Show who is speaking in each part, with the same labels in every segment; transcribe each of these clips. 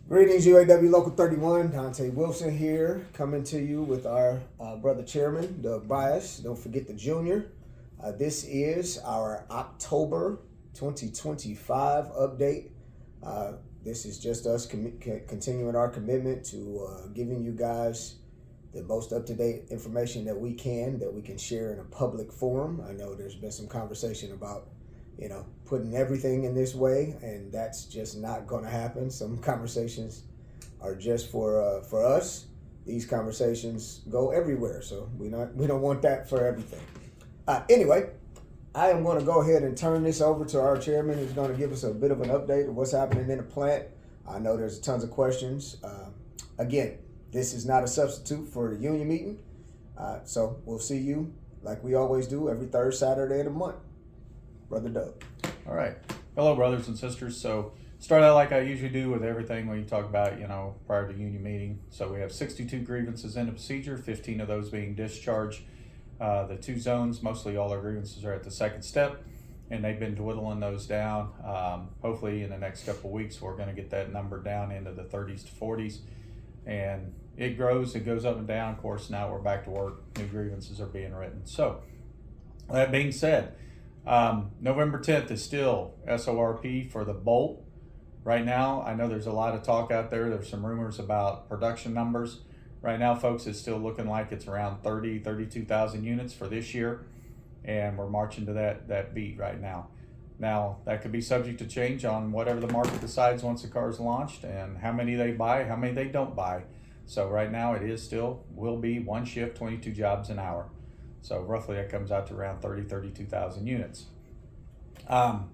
Speaker 1: Greetings, UAW Local 31. Dante Wilson here, coming to you with our brother chairman, Doug Bias. Don't forget the junior. This is our October 2025 update. This is just us continuing our commitment to giving you guys the most up-to-date information that we can share in a public forum. I know there's been some conversation about putting everything in this way, and that's just not going to happen. Some conversations are just for us. These conversations go everywhere, so we don't want that for everything. Anyway, I am going to go ahead and turn this over to our chairman, who's going to give us a bit of an update of what's happening in the plant. I know there's tons of questions. Again, this is not a substitute for the union meeting, so we'll see you like we always do every third Saturday of the month. Brother Doug.
Speaker 2: All right. Hello, brothers and sisters. So start out like I usually do with everything when you talk about, prior to union meeting. So we have 62 grievances in the procedure, 15 of those being discharged. The two zones, mostly all our grievances are at the second step, and they've been dwindling those down. Hopefully in the next couple of weeks, we're going to get that number down into the 30s to 40s. And it grows, it goes up and down. Of course, now we're back to work. New grievances are being written. So that being said, November 10th is still SORP for the bolt. Right now, I know there's a lot of talk out there. There's some rumors about production numbers. Right now, folks, it's still looking like it's around 32,000 units for this year, and we're marching to that beat right now. Now, that could be subject to change on whatever the market decides once the car is launched and how many they buy, how many they don't buy. So right now, will be one shift, 22 jobs an hour. So roughly that comes out to around 32,000 units. While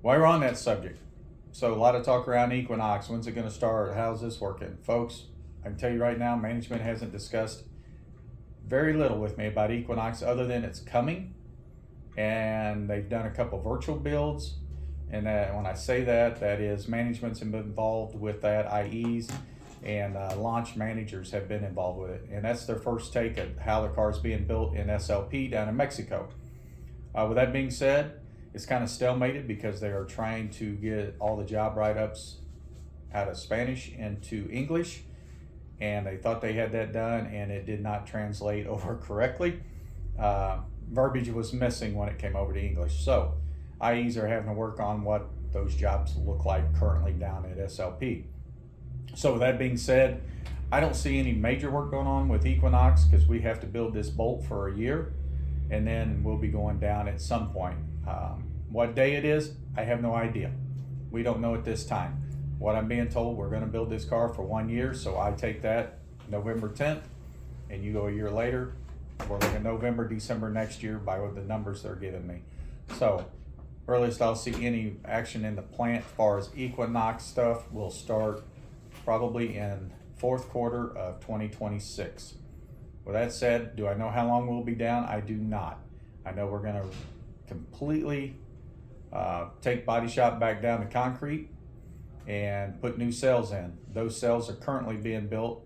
Speaker 2: we're on that subject, so a lot of talk around Equinox. When's it going to start? How's this working? Folks, I can tell you right now, management hasn't discussed very little with me about Equinox other than it's coming. And they've done a couple virtual builds. And when I say that is management's been involved with that, IEs. And launch managers have been involved with it. And that's their first take at how the car is being built in SLP down in Mexico. With that being said, it's kind of stalemated because they are trying to get all the job write-ups out of Spanish into English. And they thought they had that done, and it did not translate over correctly. Verbiage was missing when it came over to English. So IEs are having to work on what those jobs look like currently down at SLP. So with that being said, I don't see any major work going on with Equinox because we have to build this bolt for a year, and then we'll be going down at some point. What day it is, I have no idea. We don't know at this time. What I'm being told, we're going to build this car for 1 year, so I take that November 10th, and you go a year later. We're looking November, December next year by the numbers they're giving me. So earliest I'll see any action in the plant as far as Equinox stuff will start probably in fourth quarter of 2026. With that said, do I know how long we'll be down? I do not. I know we're going to completely take body shop back down to concrete and put new cells in. Those cells are currently being built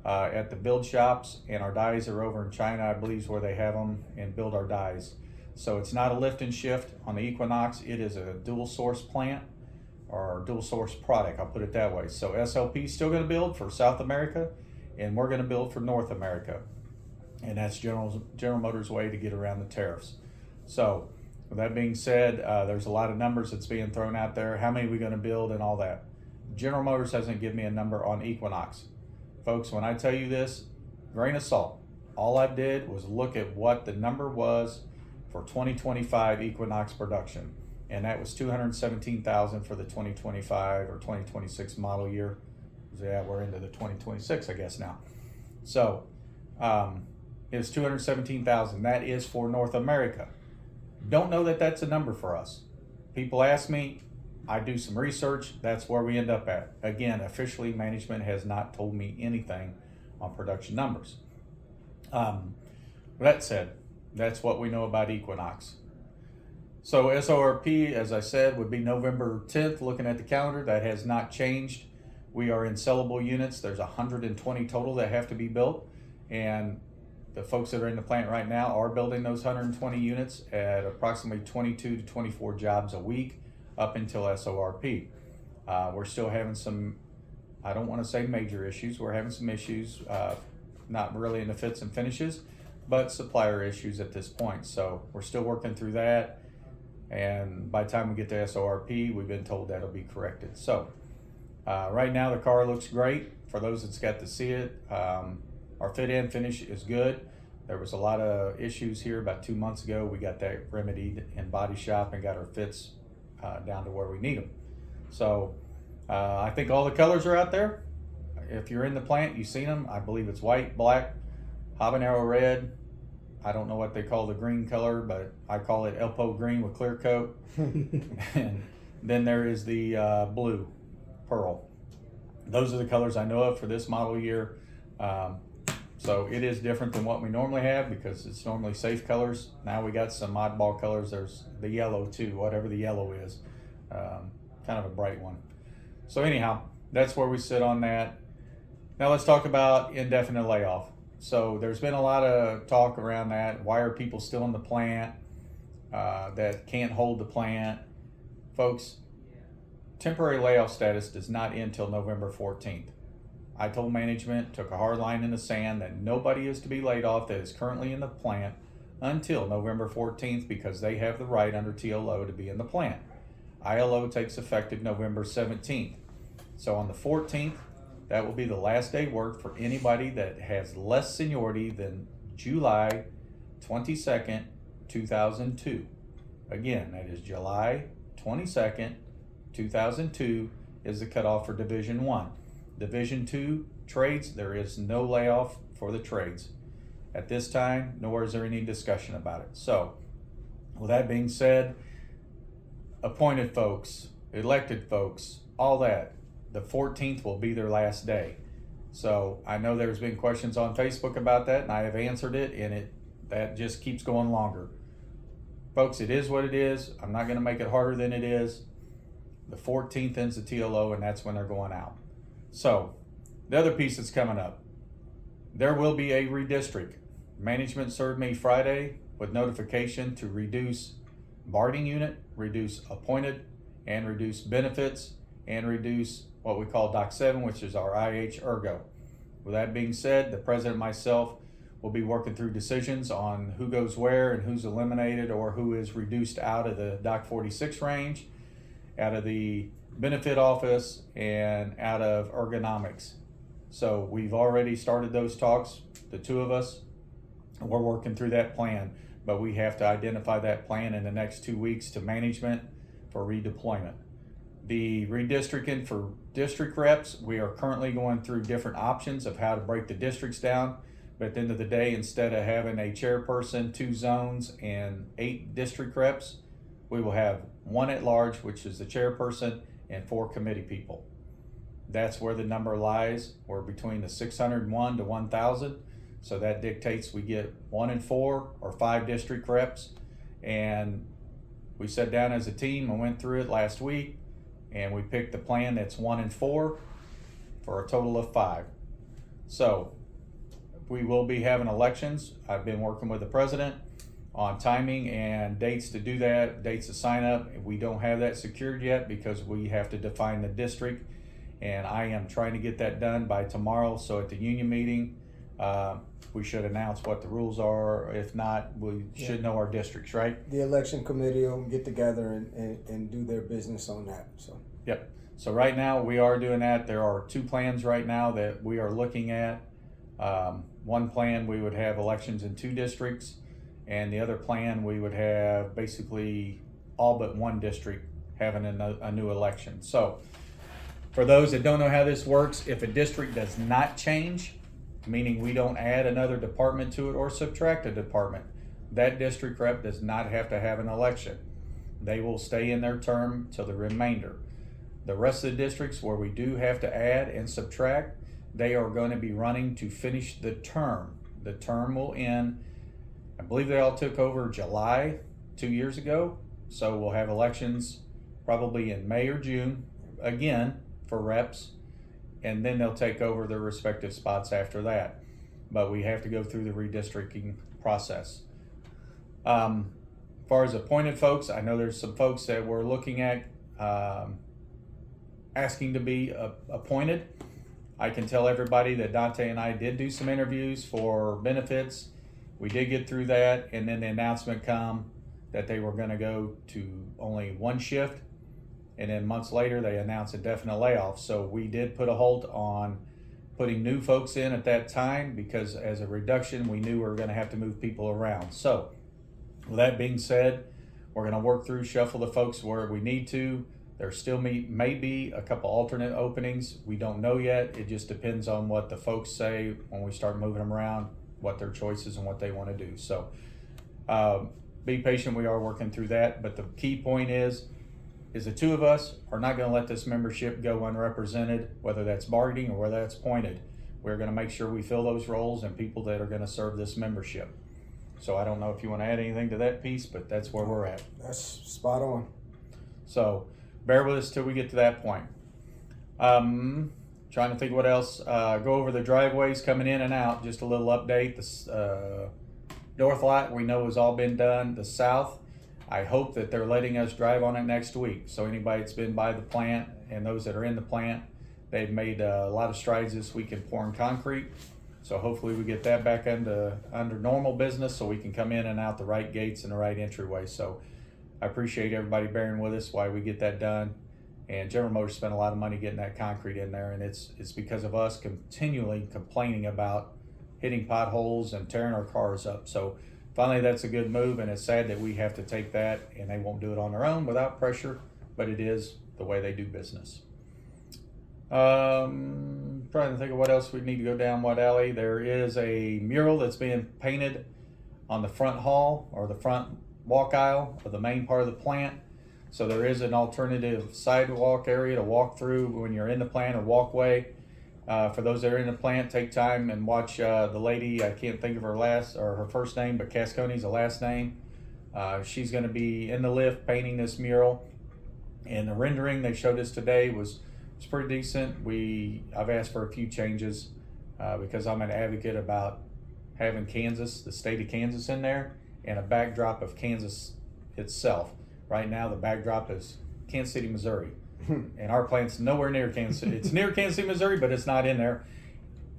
Speaker 2: at the build shops, and our dies are over in China, I believe is where they have them and build our dies. So it's not a lift and shift on the Equinox. It is a dual source plant, or dual source product, I'll put it that way. So SLP is still going to build for South America, and we're going to build for North America. And that's General Motors' way to get around the tariffs. So with that being said, there's a lot of numbers that's being thrown out there. How many are we going to build and all that? General Motors hasn't given me a number on Equinox. Folks, when I tell you this, grain of salt. All I did was look at what the number was for 2025 Equinox production. And that was 217,000 for the 2025 or 2026 model year. Yeah, we're into the 2026, I guess now. So it was 217,000. That is for North America. Don't know that that's a number for us. People ask me, I do some research. That's where we end up at. Again, officially, management has not told me anything on production numbers. That said, that's what we know about Equinox. So SORP, as I said, would be November 10th. Looking at the calendar, that has not changed. We are in sellable units. There's 120 total that have to be built. And the folks that are in the plant right now are building those 120 units at approximately 22 to 24 jobs a week up until SORP. We're still having some I don't want to say major issues. We're having some issues, not really in the fits and finishes, but supplier issues at this point. So we're still working through that. And by the time we get to SORP, we've been told that'll be corrected. So right now the car looks great. For those that's got to see it, our fit and finish is good. There was a lot of issues here about 2 months ago. We got that remedied in body shop and got our fits down to where we need them. So I think all the colors are out there. If you're in the plant, you've seen them. I believe it's white, black, habanero red. I don't know what they call the green color, but I call it Elpo green with clear coat. And then there is the blue, pearl. Those are the colors I know of for this model year. So it is different than what we normally have because it's normally safe colors. Now we got some oddball colors. There's the yellow too, whatever the yellow is, kind of a bright one. So anyhow, that's where we sit on that. Now let's talk about indefinite layoff. So there's been a lot of talk around that. Why are people still in the plant that can't hold the plant? Folks, temporary layoff status does not end till November 14th. I told management, took a hard line in the sand, that nobody is to be laid off that is currently in the plant until November 14th because they have the right under TLO to be in the plant. ILO takes effective November 17th. So on the 14th, that will be the last day work for anybody that has less seniority than July 22nd, 2002. Again, that is July 22nd, 2002 is the cutoff for Division 1. Division 2 trades, there is no layoff for the trades at this time, nor is there any discussion about it. So, with that being said, appointed folks, elected folks, all that, the 14th will be their last day. So, I know there's been questions on Facebook about that, and I have answered it, and that just keeps going longer. Folks, it is what it is. I'm not going to make it harder than it is. The 14th ends the TLO, and that's when they're going out. So, the other piece that's coming up, there will be a redistrict. Management served me Friday with notification to reduce bargaining unit, reduce appointed, and reduce benefits, and reduce what we call Doc 7, which is our IH Ergo. With that being said, the president and myself will be working through decisions on who goes where and who's eliminated or who is reduced out of the Doc 46 range, out of the benefit office, and out of ergonomics. So we've already started those talks, the two of us. We're working through that plan, but we have to identify that plan in the next 2 weeks to management for redeployment. The redistricting for district reps, we are currently going through different options of how to break the districts down. But at the end of the day, instead of having a chairperson, 2 zones, and 8 district reps, we will have 1 at large, which is the chairperson, and 4 committee people. That's where the number lies. We're between the 601 to 1,000. So that dictates we get 1 in 4 or 5 district reps. And we sat down as a team and went through it last week. And we picked the plan that's 1 in 4 for a total of 5. So we will be having elections. I've been working with the president on timing and dates to do that, dates to sign up. We don't have that secured yet because we have to define the district, and I am trying to get that done by tomorrow. So at the union meeting, we should announce what the rules are. If not, we should know our districts, right?
Speaker 1: The election committee will get together and do their business on that. So.
Speaker 2: Yep. So right now we are doing that. There are 2 plans right now that we are looking at. One plan, we would have elections in 2 districts. And the other plan, we would have basically all but 1 district having a new election. So for those that don't know how this works, if a district does not change, meaning we don't add another department to it or subtract a department, that district rep does not have to have an election. They will stay in their term till the remainder. The rest of the districts where we do have to add and subtract, they are going to be running to finish the term. The term will end, I believe they all took over July 2 years ago. So we'll have elections probably in May or June again for reps, and then they'll take over their respective spots after that. But we have to go through the redistricting process. As far as appointed folks, I know there's some folks that we're looking at asking to be appointed. I can tell everybody that Dante and I did do some interviews for benefits. We did get through that, and then the announcement come that they were going to go to only one shift, and then months later they announced indefinite layoffs. So we did put a halt on putting new folks in at that time, because as a reduction we knew we were going to have to move people around. So with that being said, we're going to work through, shuffle the folks where we need to. There still may be a couple alternate openings. We don't know yet. It just depends on what the folks say when we start moving them around, what their choices and what they want to do. So be patient. We are working through that. But the key point is the two of us are not going to let this membership go unrepresented, whether that's bargaining or whether that's pointed. We're going to make sure we fill those roles and people that are going to serve this membership. So I don't know if you want to add anything to that piece, but that's where we're at.
Speaker 1: That's spot on.
Speaker 2: So bear with us till we get to that point. Trying to think what else. Go over the driveways coming in and out. Just a little update. The north lot we know has all been done. The south, I hope that they're letting us drive on it next week. So anybody that's been by the plant and those that are in the plant, they've made a lot of strides this week in pouring concrete. So hopefully we get that back under normal business so we can come in and out the right gates and the right entryway. So I appreciate everybody bearing with us while we get that done. And General Motors spent a lot of money getting that concrete in there, and it's because of us continually complaining about hitting potholes and tearing our cars up. So finally that's a good move, and it's sad that we have to take that and they won't do it on their own without pressure, but it is the way they do business. Trying to think of what else we need to go down what alley. There is a mural that's being painted on the front hall or the front walk aisle of the main part of the plant. So there is an alternative sidewalk area to walk through when you're in the plant, or walkway. For those that are in the plant, take time and watch the lady. I can't think of her first name, but Cascone's the last name. She's going to be in the lift painting this mural, and the rendering they showed us today was pretty decent. I've asked for a few changes because I'm an advocate about having Kansas, the state of Kansas, in there, and a backdrop of Kansas itself. Right now the backdrop is Kansas City, Missouri. And our plant's nowhere near Kansas City. It's near Kansas City, Missouri, but it's not in there.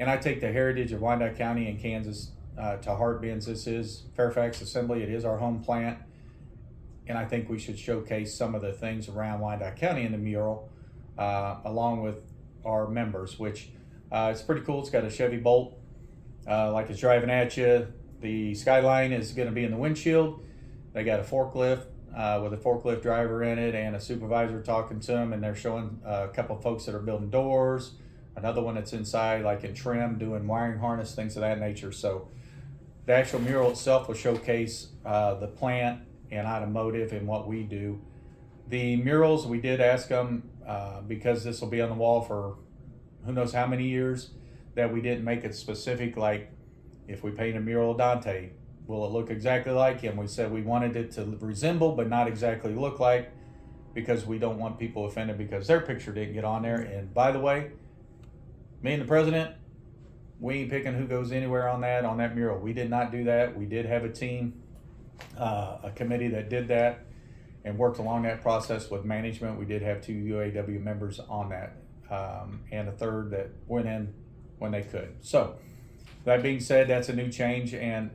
Speaker 2: And I take the heritage of Wyandotte County and Kansas to heart, being this is Fairfax Assembly. It is our home plant. And I think we should showcase some of the things around Wyandotte County in the mural, along with our members, which it's pretty cool. It's got a Chevy Bolt, like it's driving at you. The skyline is going to be in the windshield. They got a forklift with a forklift driver in it and a supervisor talking to them, and they're showing a couple of folks that are building doors, another one that's inside like in trim doing wiring harness, things of that nature. So the actual mural itself will showcase the plant and automotive and what we do. The murals, we did ask them, because this will be on the wall for who knows how many years, that we didn't make it specific, like if we paint a mural of Dante, will it look exactly like him? We said we wanted it to resemble but not exactly look like, because we don't want people offended because their picture didn't get on there. And by the way, me and the president, we ain't picking who goes anywhere on that mural. We did not do that. We did have a team, a committee that did that and worked along that process with management. We did have 2 UAW members on that, and a third that went in when they could. So that being said, that's a new change, and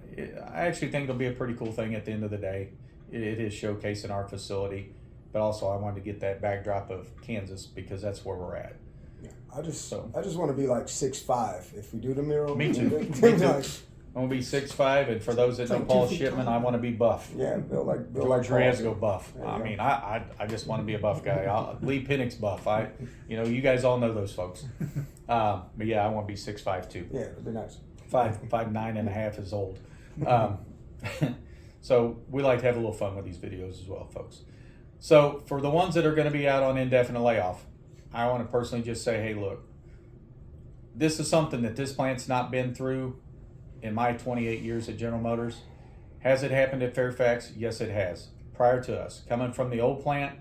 Speaker 2: I actually think it'll be a pretty cool thing at the end of the day. It is showcasing our facility, but also I wanted to get that backdrop of Kansas because that's where we're at.
Speaker 1: Yeah, I just want to be like 6'5" if we do the mural.
Speaker 2: Me too. Me too. I'm gonna be 6'5", and for those that know Paul Shipman, I want to be buff.
Speaker 1: Yeah, Bill
Speaker 2: George
Speaker 1: like
Speaker 2: Reyes go buff. I mean, I just want to be a buff guy. Lee Pennick's buff. You guys all know those folks. But yeah, I want to be 6'5" too.
Speaker 1: Yeah, it'd be nice.
Speaker 2: 5'9.5" is old. So we like to have a little fun with these videos as well, folks. So for the ones that are going to be out on indefinite layoff, I want to personally just say, hey, look, this is something that this plant's not been through in my 28 years at General Motors. Has it happened at Fairfax? Yes, it has. Prior to us, coming from the old plant,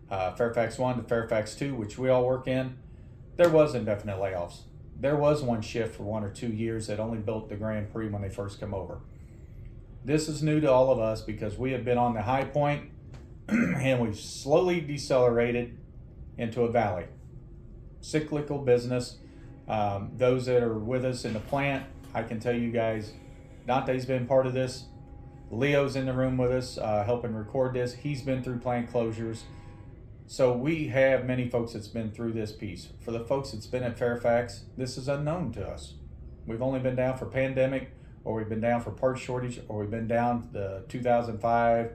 Speaker 2: Fairfax 1 to Fairfax 2, which we all work in, there was indefinite layoffs. There was one shift for 1 or 2 years that only built the Grand Prix when they first come over. This is new to all of us because we have been on the high point and we've slowly decelerated into a valley. Cyclical business. Those that are with us in the plant, I can tell you guys, Dante's been part of this. Leo's in the room with us, helping record this. He's been through plant closures. So we have many folks that's been through this piece. For the folks that's been at Fairfax, this is unknown to us. We've only been down for pandemic, or we've been down for part shortage, or we've been down the 2005-4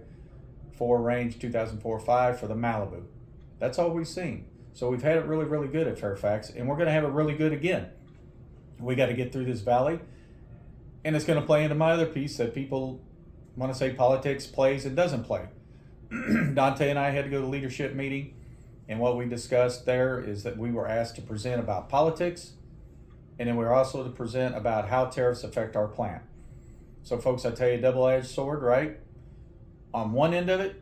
Speaker 2: range, 2004-5 for the Malibu. That's all we've seen. So we've had it really, really good at Fairfax, and we're going to have it really good again. We got to get through this valley, and it's going to play into my other piece that people want to say politics plays and doesn't play. Dante and I had to go to a leadership meeting, and what we discussed there is that we were asked to present about politics, and then we were also to present about how tariffs affect our plant. So folks, I tell you, double-edged sword, right? On one end of it,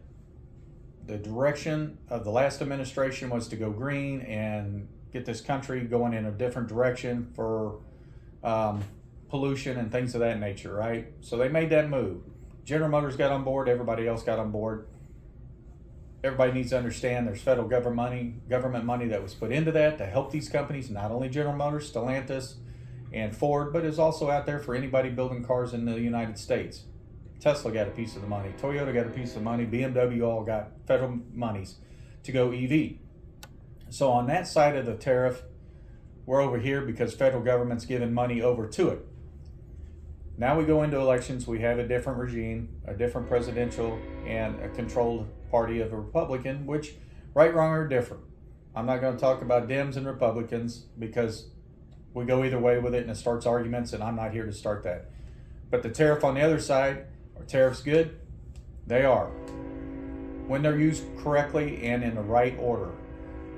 Speaker 2: the direction of the last administration was to go green and get this country going in a different direction for pollution and things of that nature, right? So they made that move. General Motors got on board, everybody else got on board. Everybody needs to understand there's federal government money that was put into that to help these companies, not only General Motors, Stellantis, and Ford, but is also out there for anybody building cars in the United States. Tesla got a piece of the money, Toyota got a piece of the money, BMW all got federal monies to go EV. So on that side of the tariff, we're over here because federal government's giving money over to it. Now we go into elections, we have a different regime, a different presidential, and a controlled party of a Republican, which right, wrong, or different. I'm not going to talk about Dems and Republicans because we go either way with it and it starts arguments, and I'm not here to start that. But the tariff on the other side, are tariffs good? They are. When they're used correctly and in the right order.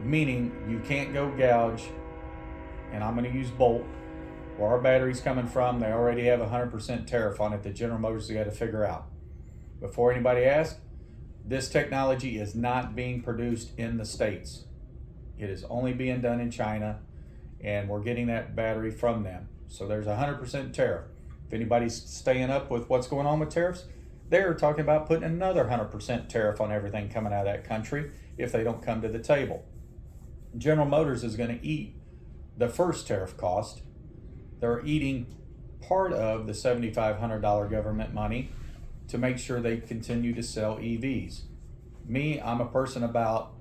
Speaker 2: Meaning you can't go gouge, and I'm going to use Bolt, where our battery's coming from. They already have 100% tariff on it that General Motors has got to figure out. Before anybody asks, this technology is not being produced in the States. It is only being done in China, and we're getting that battery from them. So there's 100% tariff. If anybody's staying up with what's going on with tariffs, they're talking about putting another 100% tariff on everything coming out of that country if they don't come to the table. General Motors is going to eat the first tariff cost. They're eating part of the $7,500 government money to make sure they continue to sell EVs. Me, I'm a person about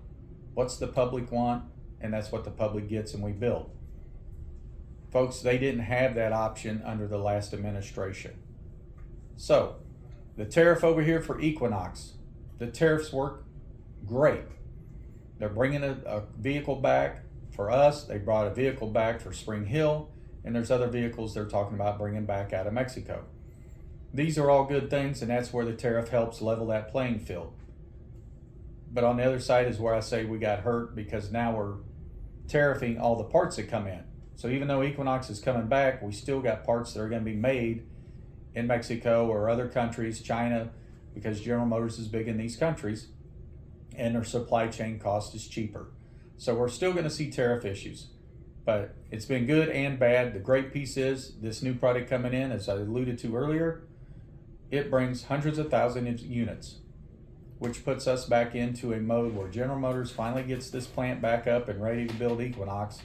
Speaker 2: what's the public want, and that's what the public gets, and we build. Folks, they didn't have that option under the last administration. So, the tariff over here for Equinox, the tariffs work great. They're bringing a vehicle back for us. They brought a vehicle back for Spring Hill, and there's other vehicles they're talking about bringing back out of Mexico. These are all good things, and that's where the tariff helps level that playing field. But on the other side is where I say we got hurt, because now we're tariffing all the parts that come in. So even though Equinox is coming back, we still got parts that are going to be made in Mexico or other countries, China, because General Motors is big in these countries, and their supply chain cost is cheaper. So we're still going to see tariff issues. But it's been good and bad. The great piece is this new product coming in, as I alluded to earlier, it brings hundreds of thousands of units, which puts us back into a mode where General Motors finally gets this plant back up and ready to build Equinox.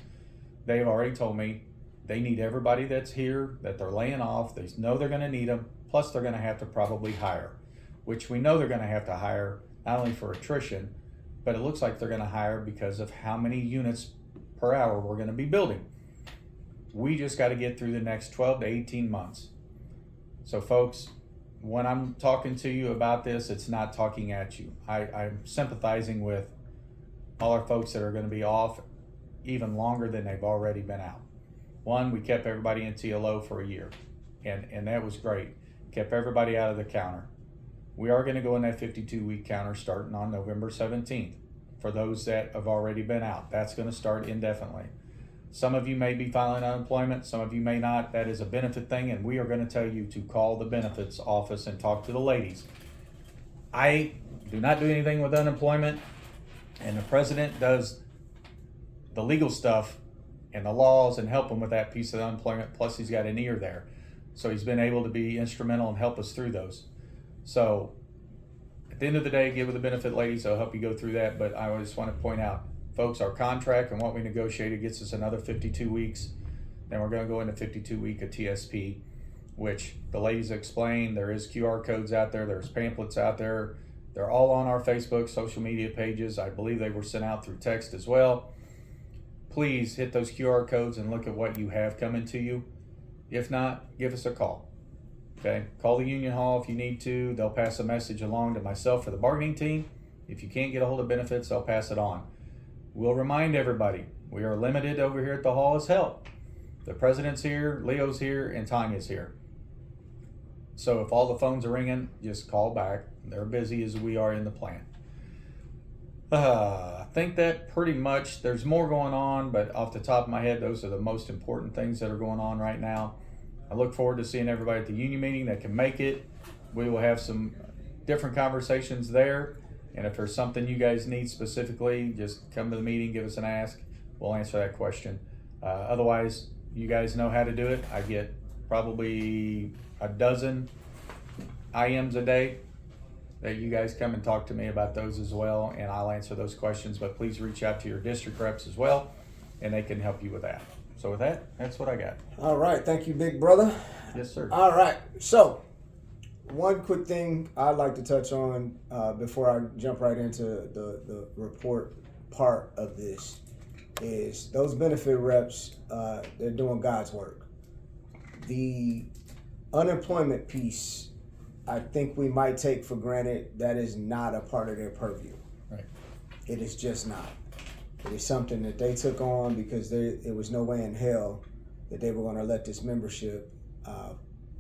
Speaker 2: They've already told me they need everybody that's here, that they're laying off. They know they're going to need them. Plus, they're going to have to probably hire, which we know they're going to have to hire, not only for attrition, but it looks like they're going to hire because of how many units per hour we're going to be building. We just got to get through the next 12 to 18 months. So folks, when I'm talking to you about this, it's not talking at you. I'm sympathizing with all our folks that are going to be off even longer than they've already been out. One, we kept everybody in TLO for a year, and that was great. Kept everybody out of the counter. We are going to go in that 52-week counter starting on November 17th. For those that have already been out, that's going to start indefinitely. Some of you may be filing unemployment, some of you may not. That is a benefit thing, and we are going to tell you to call the benefits office and talk to the ladies. I do not do anything with unemployment, and the president does the legal stuff and the laws and help them with that piece of unemployment. Plus, he's got an ear there, so he's been able to be instrumental and help us through those. So at the end of the day, give her the benefit, ladies. I'll help you go through that. But I just want to point out, folks, our contract and what we negotiated gets us another 52 weeks Then we're going to go into 52-week of TSP, which the ladies explained. There is QR codes out there. There's pamphlets out there. They're all on our Facebook, social media pages. I believe they were sent out through text as well. Please hit those QR codes and look at what you have coming to you. If not, give us a call. Okay, call the union hall if you need to. They'll pass a message along to myself for the bargaining team. If you can't get a hold of benefits, they'll pass it on. We'll remind everybody, we are limited over here at the hall as help. The president's here, Leo's here, and Tanya's here. So if all the phones are ringing, just call back. They're busy as we are in the plant. I think that pretty much, there's more going on, but off the top of my head, those are the most important things that are going on right now. I look forward to seeing everybody at the union meeting that can make it. We will have some different conversations there. And if there's something you guys need specifically, just come to the meeting, give us an ask. We'll answer that question. Otherwise, you guys know how to do it. I get probably a dozen IMs a day that you guys come and talk to me about those as well, and I'll answer those questions. But please reach out to your district reps as well, and they can help you with that. So with that, that's what I got.
Speaker 1: All right. Thank you, big brother.
Speaker 2: Yes, sir.
Speaker 1: All right. So, one quick thing I'd like to touch on before I jump right into the report part of this is those benefit reps, they're doing God's work. The unemployment piece, I think we might take for granted that is not a part of their purview.
Speaker 2: Right.
Speaker 1: It is just not. It is something that they took on because there was no way in hell that they were going to let this membership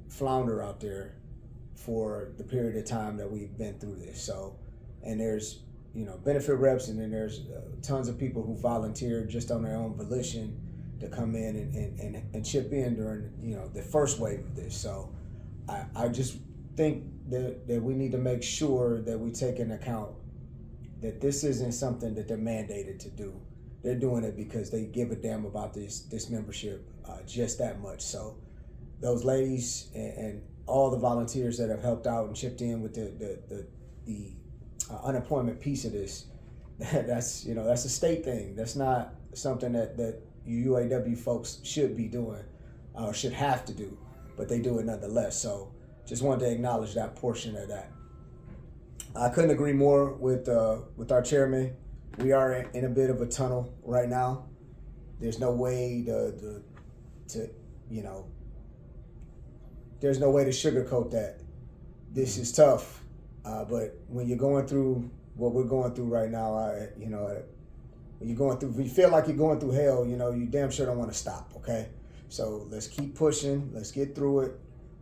Speaker 1: flounder out there for the period of time that we've been through this. So, and there's, benefit reps, and then there's tons of people who volunteer just on their own volition to come in and chip in during, the first wave of this. So I just think that we need to make sure that we take into account that this isn't something that they're mandated to do. They're doing it because they give a damn about this membership just that much. So those ladies and all the volunteers that have helped out and chipped in with the unemployment piece of this, that's a state thing. That's not something that UAW folks should be doing or should have to do, but they do it nonetheless. So just wanted to acknowledge that portion of that. I couldn't agree more with our chairman. We are in a bit of a tunnel right now. There's no way there's no way to sugarcoat that. This is tough, but when you're going through what we're going through right now, when you're going through, if you feel like you're going through hell, you damn sure don't want to stop. Okay, so let's keep pushing. Let's get through it.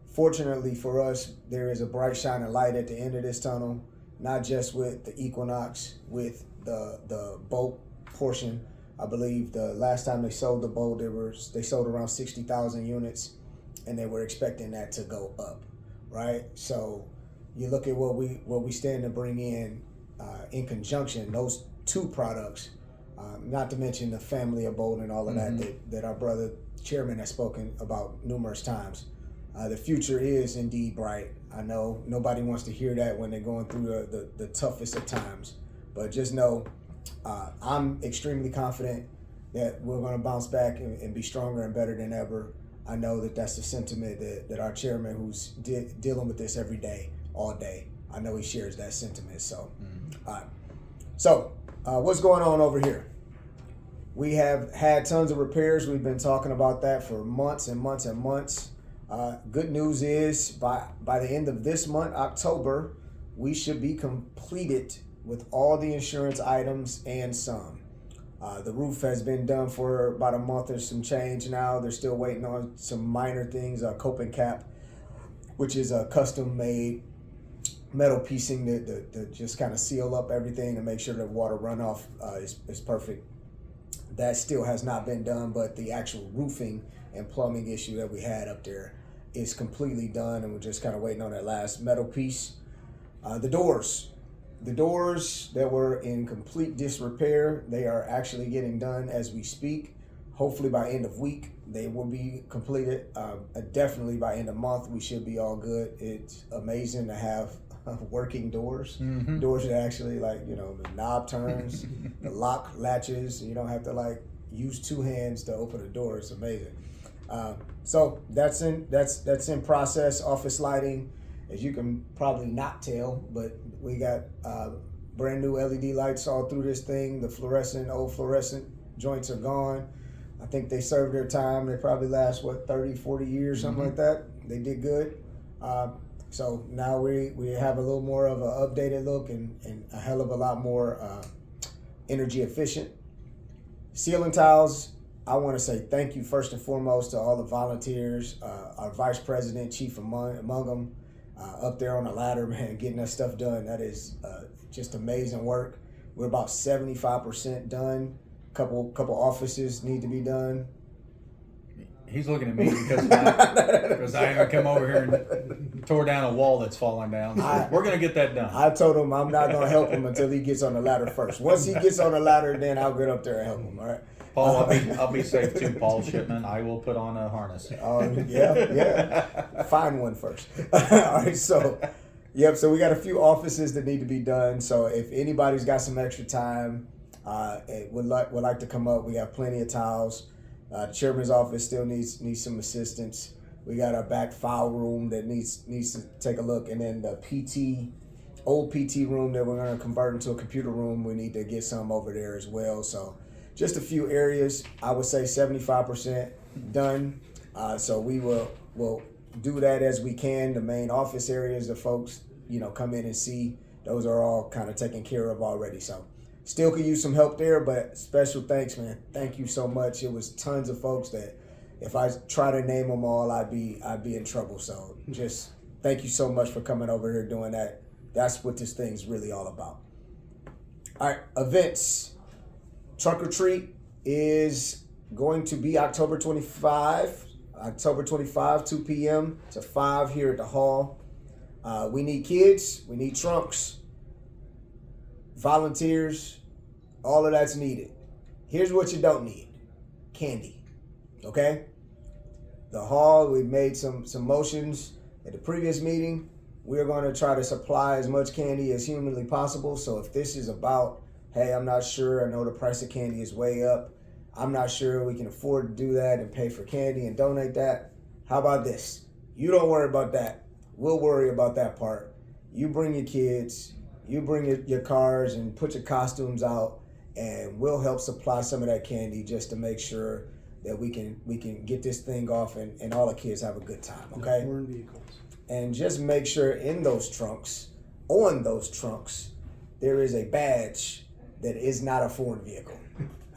Speaker 1: Fortunately for us, there is a bright shining light at the end of this tunnel. Not just with the Equinox, with the boat portion. I believe the last time they sold the boat, they sold around 60,000 units, and they were expecting that to go up, right? So you look at what we stand to bring in conjunction, those two products, not to mention the family of boat and all of that our brother chairman has spoken about numerous times. The future is indeed bright. I know nobody wants to hear that when they're going through the toughest of times, but just know I'm extremely confident that we're going to bounce back and be stronger and better than ever. I know that that's the sentiment that our chairman, who's dealing with this every day, all day, I know he shares that sentiment. So, all right. So what's going on over here? We have had tons of repairs. We've been talking about that for months and months and months. Good news is by the end of this month, October, we should be completed with all the insurance items and some. The roof has been done for about a month or some change now. They're still waiting on some minor things, coping cap, which is a custom made metal piecing to just kind of seal up everything and make sure that water runoff is perfect. That still has not been done, but the actual roofing and plumbing issue that we had up there is completely done, and we're just kind of waiting on that last metal piece. The doors that were in complete disrepair, they are actually getting done as we speak. Hopefully by end of week, they will be completed. Definitely by end of month, we should be all good. It's amazing to have working doors. Doors that actually, the knob turns, the lock latches. You don't have to use two hands to open a door. It's amazing. So that's in process. Office lighting, as you can probably not tell, but we got brand new LED lights all through this thing. The old fluorescent joints are gone. I think they served their time. They probably last, 30, 40 years, something like that. They did good. So now we have a little more of an updated look and a hell of a lot more energy efficient. Ceiling tiles, I want to say thank you first and foremost to all the volunteers, our vice president, chief among them, up there on the ladder, man, getting that stuff done. That is just amazing work. We're about 75% done. Couple offices need to be done.
Speaker 2: He's looking at me because I haven't come over here and tore down a wall that's falling down. So we're gonna get that done.
Speaker 1: I told him I'm not gonna help him until he gets on the ladder first. Once he gets on the ladder, then I'll get up there and help him. All right,
Speaker 2: Paul, I'll be safe too. Paul Shipman, I will put on a harness.
Speaker 1: Yeah. Find one first. All right, so so we got a few offices that need to be done. So if anybody's got some extra time, would like to come up, we have plenty of tiles. The chairman's office still needs some assistance. We got our back file room that needs to take a look, and then the old PT room that we're going to convert into a computer room. We need to get some over there as well. So just a few areas. I would say 75% done. So we will do that as we can. The main office areas, the folks come in and see, those are all kind of taken care of already. So still could use some help there, but special thanks, man. Thank you so much. It was tons of folks that if I try to name them all, I'd be in trouble. So just thank you so much for coming over here doing that. That's what this thing's really all about. All right, events. Trunk or Treat is going to be October 25, 2 p.m. to 5 here at the hall. We need kids. We need trunks. Volunteers. All of that's needed. Here's what you don't need. Candy. Okay? The hall, we made some motions at the previous meeting. We're going to try to supply as much candy as humanly possible. So if this is about, hey, I'm not sure, I know the price of candy is way up, I'm not sure we can afford to do that and pay for candy and donate that, how about this? You don't worry about that. We'll worry about that part. You bring your kids, you bring your cars and put your costumes out, and we'll help supply some of that candy just to make sure that we can get this thing off and all the kids have a good time, okay?
Speaker 3: Foreign vehicles.
Speaker 1: And just make sure on those trunks, there is a badge that is not a foreign vehicle.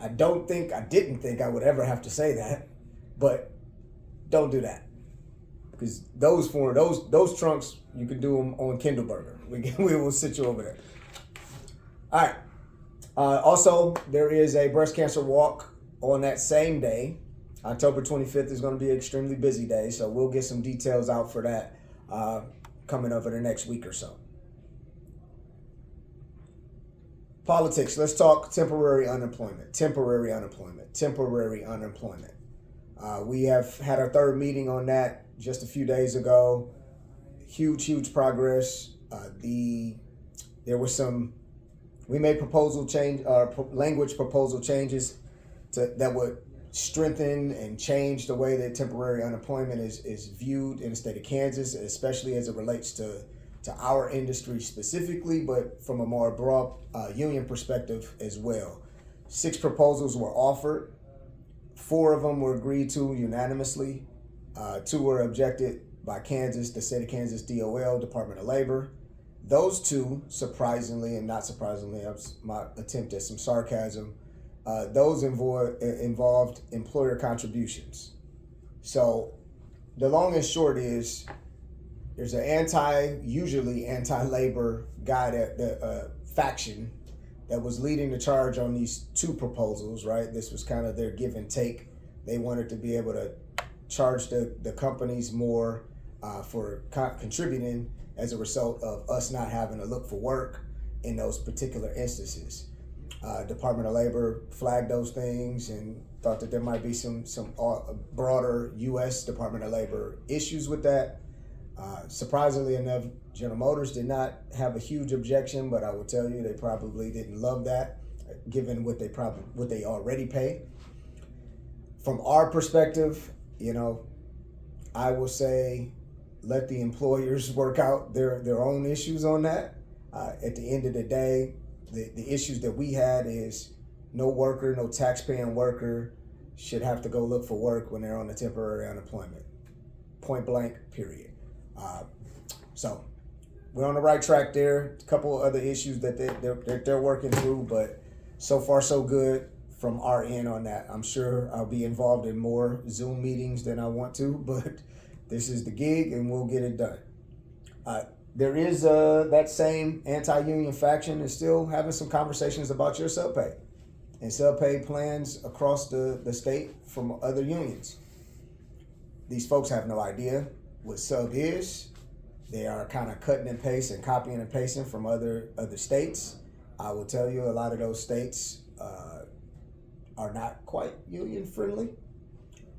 Speaker 1: I didn't think I would ever have to say that, but don't do that. Because those trunks, you can do them on Kindleberger. We will sit you over there. All right. Also, there is a breast cancer walk on that same day. October 25th is going to be an extremely busy day, so we'll get some details out for that coming over the next week or so. Politics. Let's talk temporary unemployment. We have had our third meeting on that just a few days ago. Huge progress. We made language proposal changes that would strengthen and change the way that temporary unemployment is viewed in the state of Kansas, especially as it relates to our industry specifically, but from a more broad union perspective as well. 6 proposals were offered. 4 of them were agreed to unanimously. 2 were objected by Kansas, the state of Kansas DOL, Department of Labor. Those 2, surprisingly and not surprisingly, that was my attempt at some sarcasm, those involved employer contributions. So the long and short is there's an usually anti-labor guy, the faction that was leading the charge on these 2 proposals, right? This was kind of their give and take. They wanted to be able to charge the companies more for contributing as a result of us not having to look for work in those particular instances. Department of Labor flagged those things and thought that there might be some broader U.S. Department of Labor issues with that. Surprisingly enough, General Motors did not have a huge objection, but I will tell you they probably didn't love that, given what they already pay. From our perspective, you know, I will say let the employers work out their own issues on that. At the end of the day, the issues that we had is no worker, no tax-paying worker should have to go look for work when they're on a temporary unemployment. Point blank, period. So we're on the right track there. A couple of other issues that they're working through, but so far so good from our end on that. I'm sure I'll be involved in more Zoom meetings than I want to, but this is the gig and we'll get it done. There is that same anti-union faction is still having some conversations about your subpay and subpay plans across the state from other unions. These folks have no idea what sub is. They are kind of cutting and pasting and copying and pasting from other states. I will tell you, a lot of those states are not quite union friendly.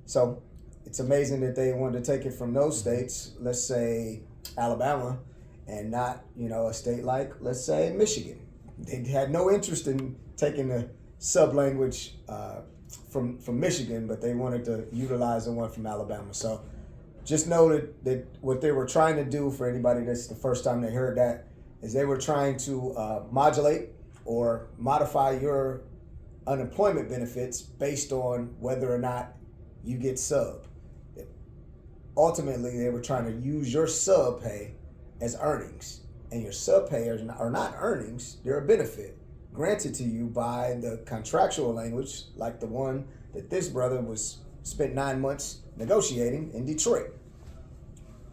Speaker 1: So it's amazing that they wanted to take it from those states, let's say Alabama, and not, a state like, let's say, Michigan. They had no interest in taking the sub language from Michigan, but they wanted to utilize the one from Alabama. So just know that what they were trying to do, for anybody that's the first time they heard that, is they were trying to modulate or modify your unemployment benefits based on whether or not you get sub. Ultimately, they were trying to use your sub pay as earnings, and your sub pay are not earnings, they're a benefit granted to you by the contractual language, like the one that this brother spent 9 months negotiating in Detroit.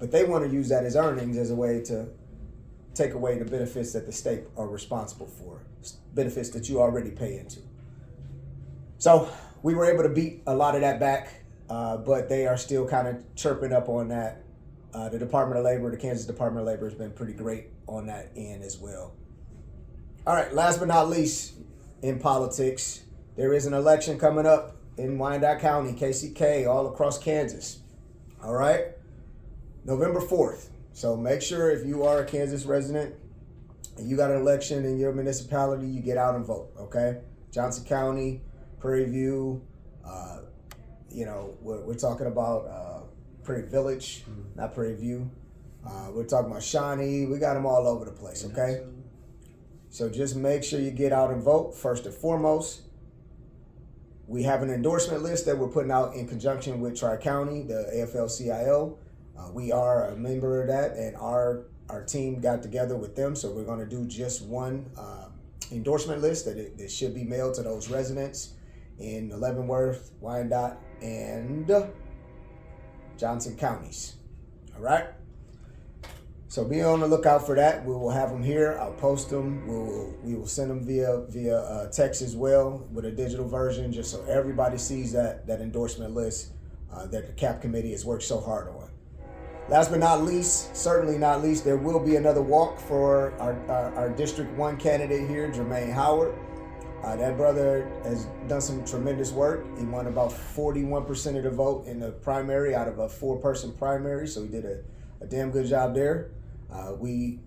Speaker 1: But they want to use that as earnings as a way to take away the benefits that the state are responsible for, benefits that you already pay into. So we were able to beat a lot of that back, but they are still kind of chirping up on that. The Department of Labor, the Kansas Department of Labor, has been pretty great on that end as well. All right, last but not least, in politics, there is an election coming up in Wyandotte County, KCK, all across Kansas. All right, November 4th. So make sure if you are a Kansas resident and you got an election in your municipality, you get out and vote, okay? Johnson County, Prairie View, we're talking about Prairie Village, not Prairie View. We're talking about Shawnee. We got them all over the place, okay? So just make sure you get out and vote, first and foremost. We have an endorsement list that we're putting out in conjunction with Tri-County, the AFL-CIO. We are a member of that, and our team got together with them, so we're going to do just one endorsement list that should be mailed to those residents in Leavenworth, Wyandotte, and Johnson counties. All right? So be on the lookout for that. We will have them here. I'll post them. We will send them via text as well with a digital version, just so everybody sees that endorsement list that the CAP committee has worked so hard on. Last but not least, certainly not least, there will be another walk for our District 1 candidate here, Jermaine Howard. That brother has done some tremendous work. He won about 41% of the vote in the primary out of a 4-person primary, so he did a damn good job there. We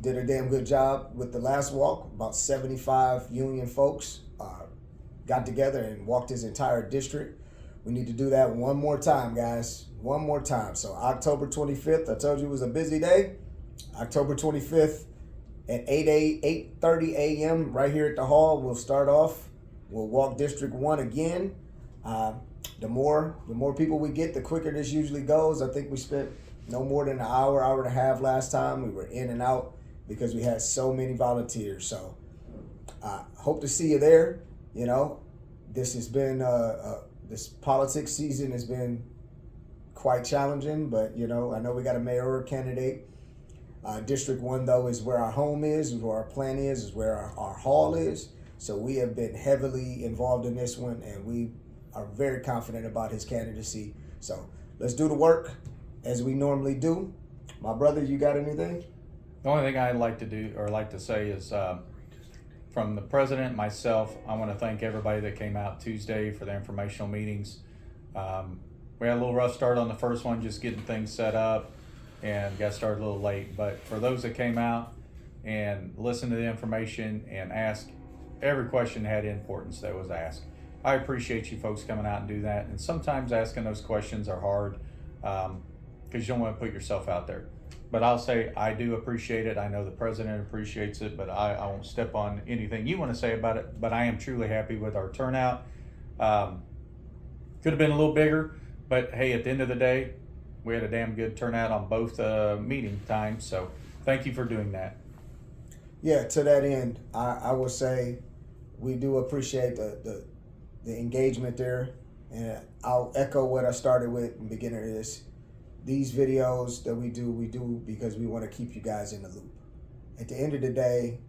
Speaker 1: did a damn good job with the last walk. About 75 union folks got together and walked his entire district. We need to do that one more time, guys. One more time. So October 25th, I told you it was a busy day. October 25th at 8:30 a.m. right here at the hall. We'll start off. We'll walk District 1 again. The more people we get, the quicker this usually goes. I think we spent no more than an hour and a half last time. We were in and out because we had so many volunteers. So hope to see you there. This has been this politics season has been quite challenging, but I know we got a mayoral candidate. District 1 though is where our home is where our plan is where our hall is. So we have been heavily involved in this one, and we are very confident about his candidacy. So let's do the work as we normally do. My brother, you got anything?
Speaker 2: The only thing I'd like to do or like to say is from the president, myself, I want to thank everybody that came out Tuesday for the informational meetings. We had a little rough start on the first one, just getting things set up, and got started a little late. But for those that came out and listened to the information and asked, every question had importance that was asked. I appreciate you folks coming out and do that. And sometimes asking those questions are hard because you don't want to put yourself out there. But I'll say I do appreciate it. I know the president appreciates it, but I won't step on anything you want to say about it. But I am truly happy with our turnout. Could have been a little bigger, but hey, at the end of the day, we had a damn good turnout on both meeting times. So thank you for doing that.
Speaker 1: Yeah, to that end, I will say we do appreciate the engagement there. And I'll echo what I started with in the beginning of this. These videos that we do because we want to keep you guys in the loop. At the end of the day,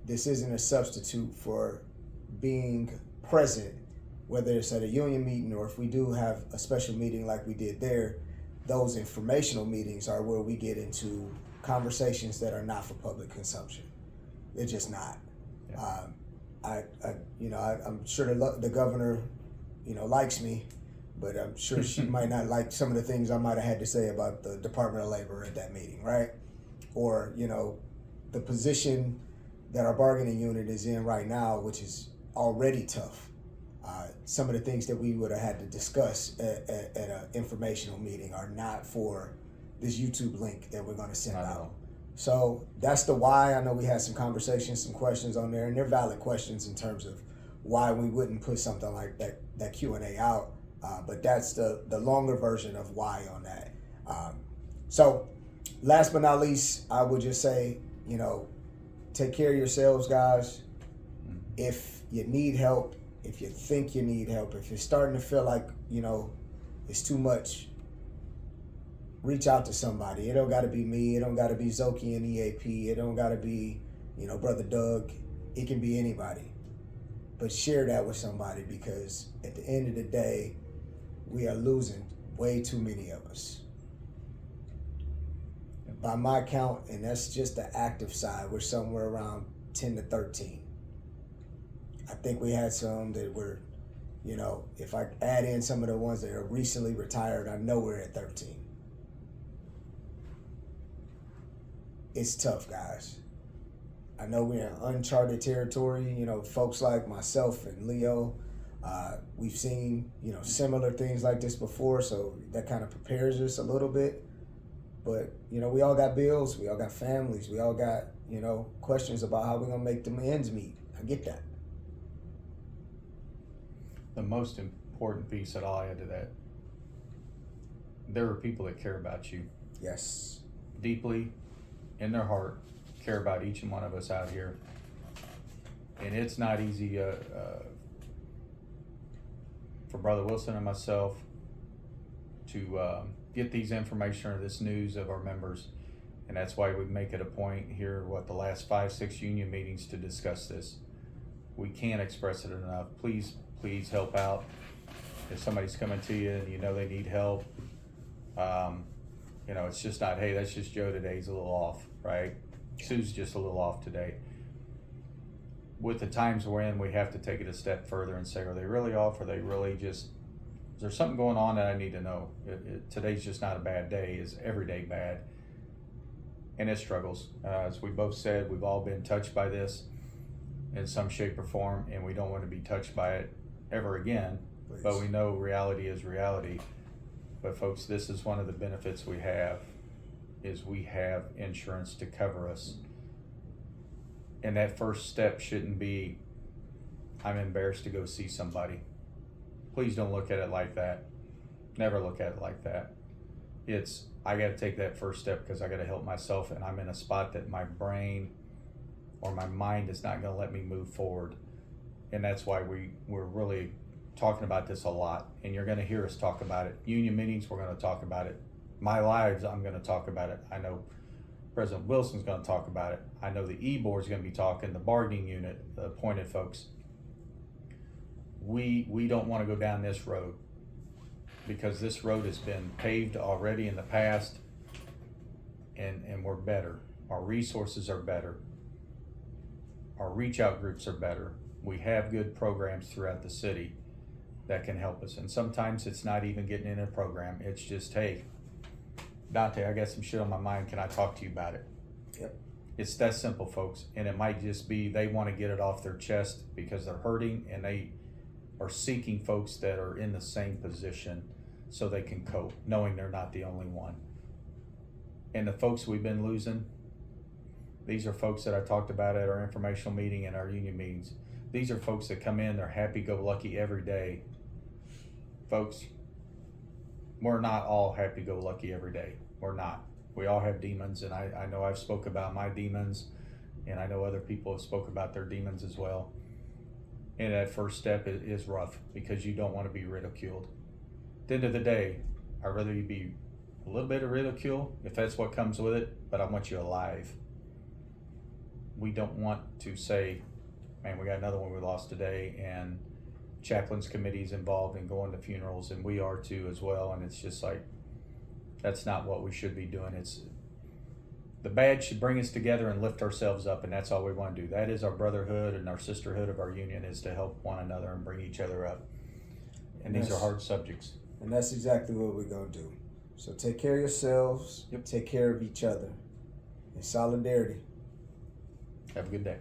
Speaker 1: this isn't a substitute for being present, whether it's at a union meeting or if we do have a special meeting like we did there. Those informational meetings are where we get into conversations that are not for public consumption. They're just not. Yeah. I'm sure the governor, likes me, but I'm sure she might not like some of the things I might have had to say about the Department of Labor at that meeting, right? Or, the position that our bargaining unit is in right now, which is already tough. Some of the things that we would have had to discuss at an informational meeting are not for this YouTube link that we're going to send out. So that's the why. I know we had some conversations, some questions on there, and they're valid questions in terms of why we wouldn't put something like that Q&A out. But that's the longer version of why on that. So last but not least, I would just say, take care of yourselves, guys. If you need help, if you think you need help, if you're starting to feel like, it's too much, reach out to somebody. It don't got to be me. It don't got to be Zoki and EAP. It don't got to be, Brother Doug. It can be anybody. But share that with somebody because at the end of the day, we are losing way too many of us. By my count, and that's just the active side, we're somewhere around 10 to 13. I think we had some that were, if I add in some of the ones that are recently retired, I know we're at 13. It's tough, guys. I know we're in uncharted territory, folks like myself and Leo, we've seen, similar things like this before, so that kind of prepares us a little bit. But, we all got bills, we all got families, we all got, questions about how we're going to make them ends meet. I get that.
Speaker 2: The most important piece that I'll add to that, there are people that care about you.
Speaker 1: Yes.
Speaker 2: Deeply, in their heart, care about each and one of us out here. And it's not easy for Brother Wilson and myself to get these information or this news of our members. And that's why we make it a point here, the last 5-6 union meetings to discuss this. We can't express it enough. Please help out. If somebody's coming to you and they need help, it's just not, hey, that's just Joe today, he's a little off, right? Sue's just a little off today. With the times we're in, we have to take it a step further and say, are they really off? Are they really just, is there something going on that I need to know? Today's just not a bad day. Is every day bad? And it struggles. As we both said, we've all been touched by this in some shape or form, and we don't want to be touched by it ever again. Please. But we know reality is reality. But folks, this is one of the benefits we have, is we have insurance to cover us. And that first step shouldn't be, I'm embarrassed to go see somebody. Please don't look at it like that. Never look at it like that. It's, I got to take that first step because I got to help myself, and I'm in a spot that my brain or my mind is not going to let me move forward. And that's why we're really talking about this a lot, and you're going to hear us talk about it. Union meetings, we're going to talk about it. My lives, I'm going to talk about it. I know President Wilson's going to talk about it. I know the E-Board's going to be talking, the bargaining unit, the appointed folks. We don't want to go down this road because this road has been paved already in the past, and we're better. Our resources are better. Our reach out groups are better. We have good programs throughout the city that can help us. And sometimes it's not even getting in a program. It's just, hey, Dante, I got some shit on my mind. Can I talk to you about it?
Speaker 1: Yep.
Speaker 2: It's that simple, folks. And it might just be they want to get it off their chest because they're hurting and they are seeking folks that are in the same position so they can cope, knowing they're not the only one. And the folks we've been losing, these are folks that I talked about at our informational meeting and our union meetings. These are folks that come in, they're happy-go-lucky every day. Folks, we're not all happy-go-lucky every day. We're not. We all have demons, and I know I've spoke about my demons, and I know other people have spoke about their demons as well. And that first step is rough because you don't want to be ridiculed. At the end of the day, I'd rather you be a little bit of ridicule, if that's what comes with it, but I want you alive. We don't want to say, man, we got another one we lost today, and chaplains committee's involved in going to funerals, and we are too as well, and it's just like, that's not what we should be doing. It's the bad should bring us together and lift ourselves up, and that's all we want to do. That is our brotherhood and our sisterhood of our union, is to help one another and bring each other up. And these are hard subjects.
Speaker 1: And that's exactly what we're going to do. So take care of yourselves.
Speaker 2: Yep.
Speaker 1: Take care of each other. In solidarity.
Speaker 2: Have a good day.